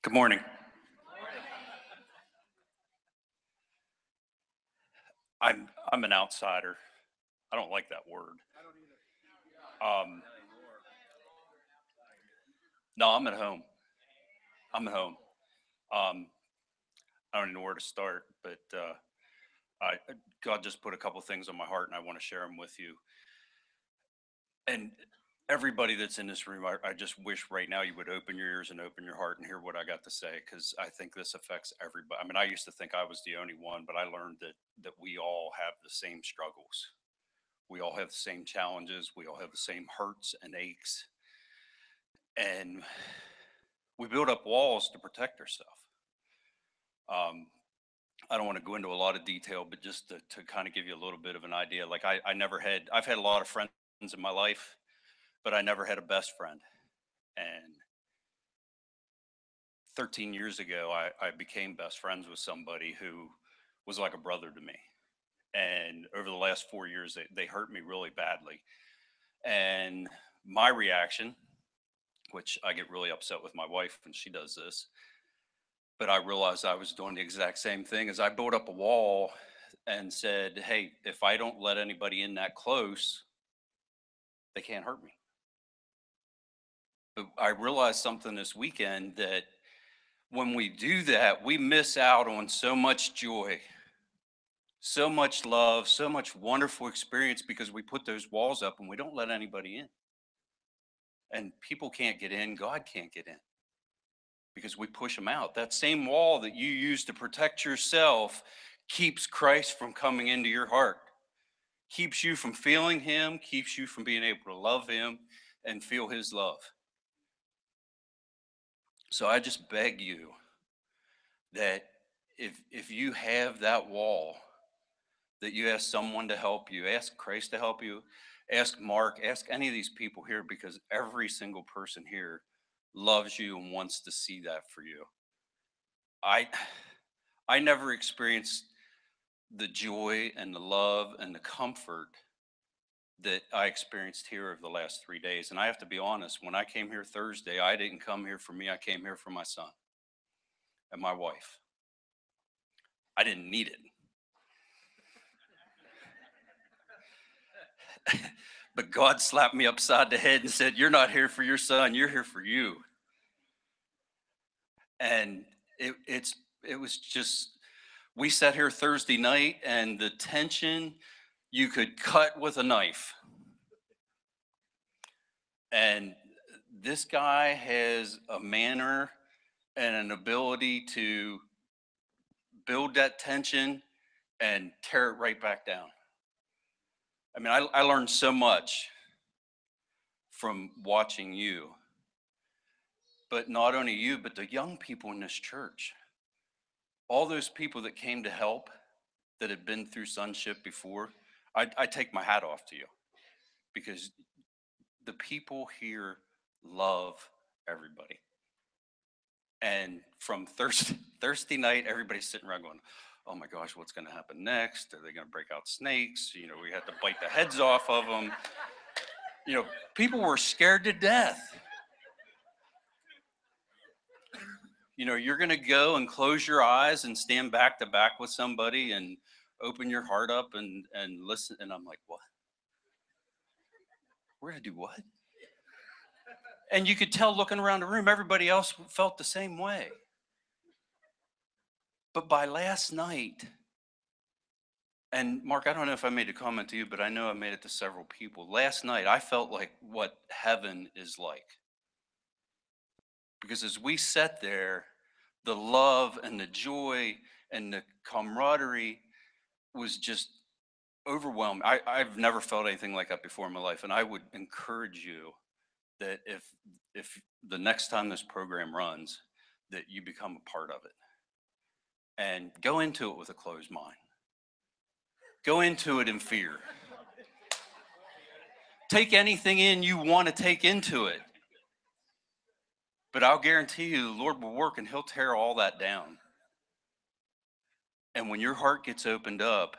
Good morning. I'm an outsider. I don't like that word. Um, no, I'm at home. I'm at home. Um, I don't even know where to start, but God just put a couple things on my heart, and I want to share them with you. And everybody that's in this room, I just wish right now you would open your ears and open your heart and hear what I got to say, because I think this affects everybody. I mean, I used to think I was the only one, but I learned that we all have the same struggles. We all have the same challenges. We all have the same hurts and aches, and we build up walls to protect ourselves. Um, I don't want to go into a lot of detail, but just to kind of give you a little bit of an idea. Like I've had a lot of friends in my life, but I never had a best friend. And 13 years ago, I became best friends with somebody who was like a brother to me. And over the last 4 years, they hurt me really badly. And my reaction, which I get really upset with my wife when she does this, but I realized I was doing the exact same thing as I built up a wall and said, hey, if I don't let anybody in that close, they can't hurt me. But I realized something this weekend, that when we do that, we miss out on so much joy, so much love, so much wonderful experience, because we put those walls up and we don't let anybody in. And people can't get in, God can't get in, because we push them out. That same wall that you use to protect yourself keeps Christ from coming into your heart, keeps you from feeling him, keeps you from being able to love him and feel his love. So I just beg you that if you have that wall, that you ask someone to help you, ask Christ to help you, ask Mark, ask any of these people here, because every single person here loves you and wants to see that for you. I I never experienced the joy and the love and the comfort that I experienced here over the last 3 days. And I have to be honest, when I came here Thursday, I didn't come here for me. I came here for my son and my wife. I didn't need it. But God slapped me upside the head and said, you're not here for your son, you're here for you. And it was just, we sat here Thursday night, and the tension you could cut with a knife. And this guy has a manner and an ability to build that tension and tear it right back down. I mean, I learned so much from watching you, but not only you, but the young people in this church. All those people that came to help, that had been through sonship before, I take my hat off to you, because the people here love everybody. And from Thursday night, everybody's sitting around going, oh my gosh, what's going to happen next? Are they going to break out snakes? You know, we had to bite the heads off of them. You know, people were scared to death. You know, you're going to go and close your eyes and stand back to back with somebody and open your heart up and listen. And I'm like, what? We're going to do what? And you could tell, looking around the room, everybody else felt the same way. But by last night, and Mark, I don't know if I made a comment to you, but I know I made it to several people. Last night, I felt like what heaven is like. Because as we sat there, the love and the joy and the camaraderie was just overwhelming. I've never felt anything like that before in my life. And I would encourage you that if the next time this program runs, that you become a part of it. And go into it with a closed mind. Go into it in fear. Take anything in you want to take into it. But I'll guarantee you the Lord will work and he'll tear all that down. And when your heart gets opened up,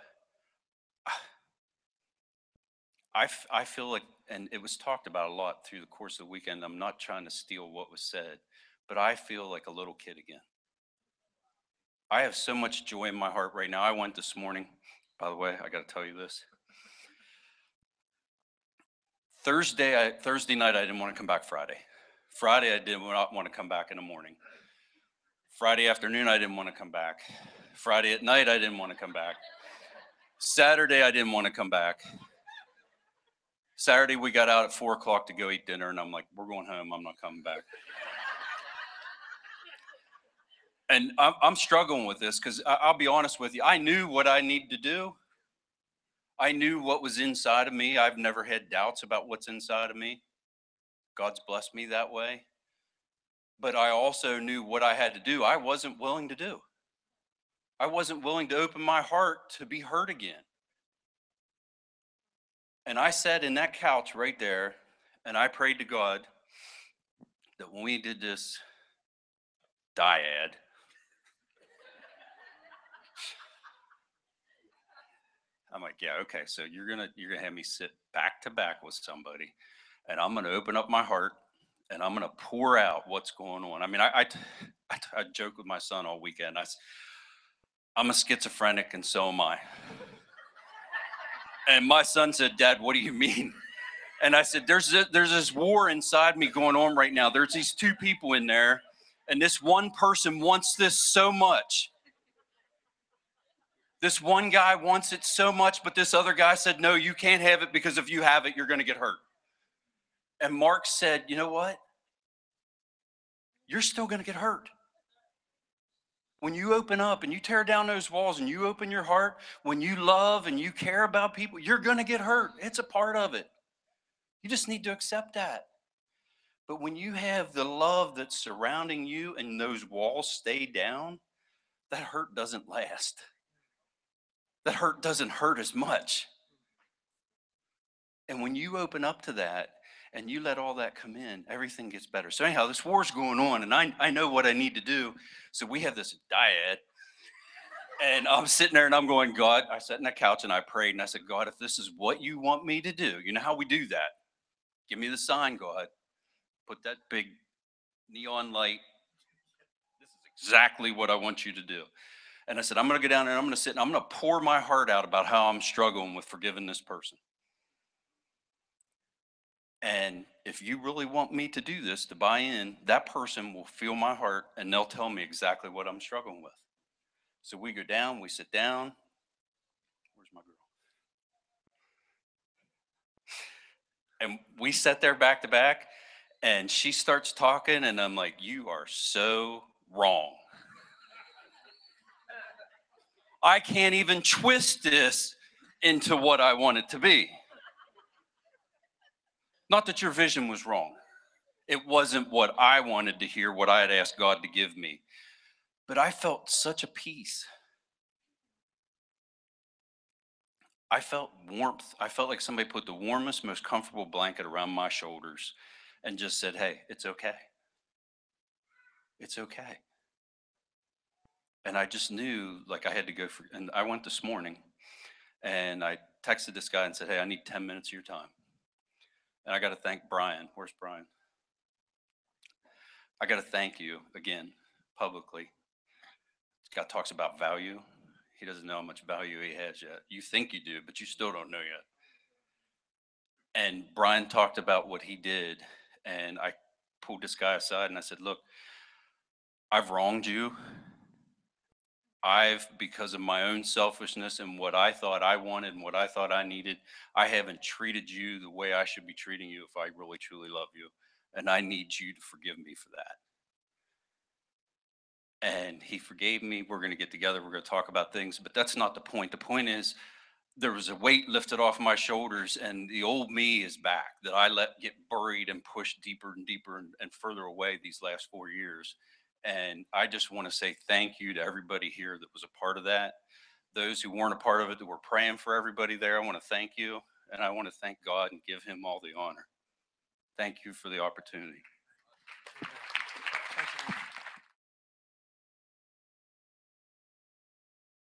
I feel like, and it was talked about a lot through the course of the weekend, I'm not trying to steal what was said, but I feel like a little kid again. I have so much joy in my heart right now. I went this morning, by the way, I got to tell you this. Thursday night, I didn't want to come back Friday. Friday, I did not want to come back in the morning. Friday afternoon, I didn't want to come back. Friday at night, I didn't want to come back. Saturday, I didn't want to come back. Saturday, we got out at 4 o'clock to go eat dinner, and I'm like, we're going home. I'm not coming back. And I'm struggling with this because I'll be honest with you. I knew what I needed to do. I knew what was inside of me. I've never had doubts about what's inside of me. God's blessed me that way. But I also knew what I had to do. I wasn't willing to do. I wasn't willing to open my heart to be hurt again. And I sat in that couch right there, and I prayed to God that when we did this dyad, I'm like, yeah, okay, so you're gonna have me sit back to back with somebody, and I'm gonna open up my heart, and I'm gonna pour out what's going on. I mean, I joke with my son all weekend. I'm a schizophrenic, and so am I. And my son said, Dad, what do you mean? And I said, there's this war inside me going on right now. There's these two people in there, and this one person wants this so much. This one guy wants it so much, but this other guy said, no, you can't have it because if you have it, you're going to get hurt. And Mark said, you know what? You're still going to get hurt. When you open up and you tear down those walls and you open your heart, when you love and you care about people, you're going to get hurt. It's a part of it. You just need to accept that. But when you have the love that's surrounding you and those walls stay down, that hurt doesn't last. That hurt doesn't hurt as much. And when you open up to that and you let all that come in, everything gets better. So anyhow, this war's going on, and I know what I need to do. So we have this dyad, and I'm sitting there and I'm going, God, I sat in that couch and I prayed, and I said, God, if this is what you want me to do, you know how we do that. Give me the sign, God. Put that big neon light. This is exactly what I want you to do. And I said, I'm going to go down there and I'm going to sit and I'm going to pour my heart out about how I'm struggling with forgiving this person. And if you really want me to do this, to buy in, that person will feel my heart and they'll tell me exactly what I'm struggling with. So we go down, we sit down. Where's my girl? And we sat there back to back, and she starts talking, and I'm like, you are so wrong. I can't even twist this into what I want it to be. Not that your vision was wrong. It wasn't what I wanted to hear, what I had asked God to give me. But I felt such a peace. I felt warmth. I felt like somebody put the warmest, most comfortable blanket around my shoulders and just said, hey, it's okay. It's okay. And I just knew like I had to go for, and I went this morning and I texted this guy and said, hey, I need 10 minutes of your time. And I got to thank Brian. Where's Brian? I got to thank you again, publicly. God talks about value. He doesn't know how much value he has yet. You think you do, but you still don't know yet. And Brian talked about what he did. And I pulled this guy aside and I said, look, I've wronged you. Because of my own selfishness and what I thought I wanted and what I thought I needed, I haven't treated you the way I should be treating you if I really truly love you. And I need you to forgive me for that. And he forgave me. We're going to get together. We're going to talk about things, but that's not the point. The point is there was a weight lifted off my shoulders and the old me is back that I let get buried and pushed deeper and deeper and further away these last 4 years. And I just want to say thank you to everybody here that was a part of that. Those who weren't a part of it, that were praying for everybody there, I want to thank you. And I want to thank God and give him all the honor. Thank you for the opportunity.